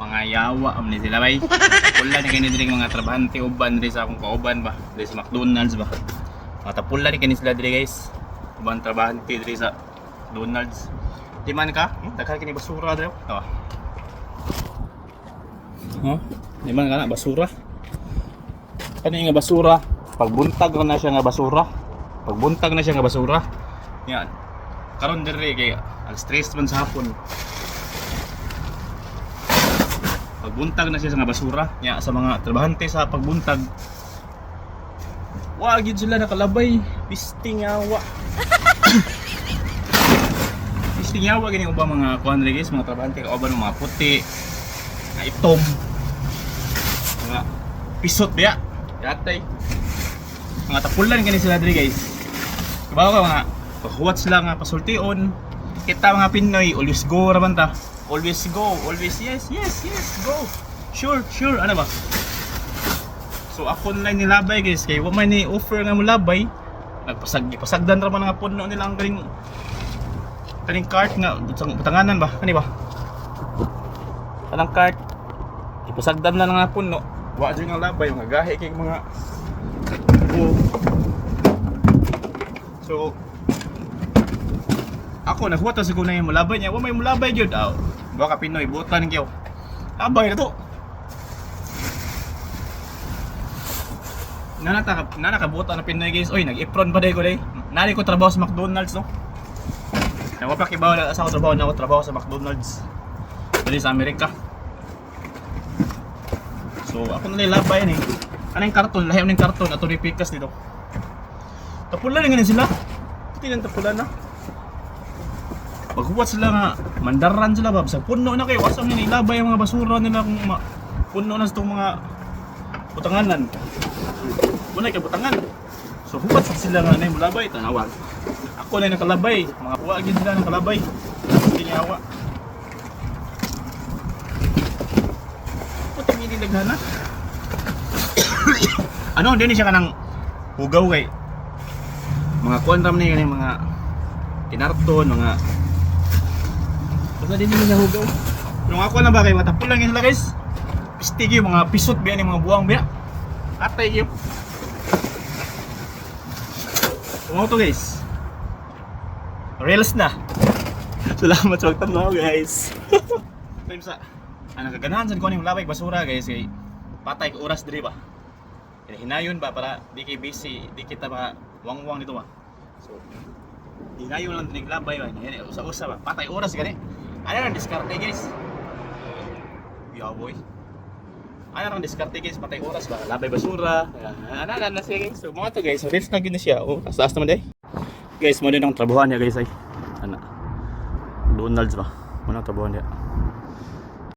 Mga yawa am ni sila bay. Pula ni kani diri mga trabahante uban diri sa akong kauban ba. Diri sa McDonald's ba. Mga tapula ni kani sila diri guys. Uban trabahante diri sa McDonald's. Di man ka? Daghan kini basura diri. Oh. Oh, di man ka na basura. Kani nga basura, pagbuntag na siya nga basura. Pagbuntag na siya nga basura. Yan. Karon diri kay alas 3 man sa hapon. Pagbuntag na siya sa nga basura. Nya sa mga trabahante sa pagbuntag. Wa gid sila nakalabay, pisting yawa. Pisting yawa gani ubang mga kuan diri guys, mga trabahante kauban mga puti, nga itom. Mga pisot biya. Yatay. Mga tapulan gani sila diri guys. Kabaw ka mga pahuwat sila nga pasultion. Kita mga Pinoy, always go raman ta. Always go, always yes, go. Sure, ano ba? So ako online nilabay guys, kay wa man ni offer nga mo labay. Pasagdan ra man nga puno nila ang kaning cart nga butanganan ba? Kani ba? Kanang cart. Ipasagdan na lang nga puno. Wa jud nga labay mga gahi kay mga So ako nahuwat sa kunay mo labay niya, wa may mulabay gyud. Baka Pinoy butan kyo. Labay na to. Nakabutan na Pinoy guys. Oy, nag-apron pa day ko day. Nari ko trabaho sa McDonald's no. Nawapakibaw na sa ako trabaho sa McDonald's. Dali sa Amerika. So ako na labay ni. Anong karton, lahim ng karton ato ni pikas dito. Tapulan nga sila. Puti nang tapulan na. Paghuwat sila nga, mandaran sila ba? Sa puno na kayo, asam nila ilabay ang mga basura nila kung puno na sa itong mga butanganan. Punay kay butangan. So huwat sila nga na yung malabay, tanawag. Ako na yung nakalabay, mga huwagin sila nakalabay. Hindi niya hawa. Puti hindi naghana. Ano, hindi siya ka ng hugaw kay. Mga kuwan niya yung mga kinarton, mga basta din nila hugaw. Yung ako na ba kay matapulan nga sila guys. Pistig yung mga pisot biya ni mga buwang biya. Atay yung. Tumaw to guys. Reels na. Salamat sa pagtanaw guys. Time sa nagaganahan sa kuan yung labay basura guys kay patay ko oras diri ba. Hinayon ba para di kay busy, di kita ba wang-wang dito ba. So hinayon lang dinig labay ba. Yan usa-usa ba. Patay oras gani. Ano ang diskarte guys? Yeah boy. Ano ang diskarte guys? Patay oras ba? Labay basura. Ano na siya guys? So mga to guys, so reels na gina siya. Oh, taas naman day. Guys, mo din ang trabahoan niya guys ay. Ano? Donald's ba? Mo nang trabahoan niya.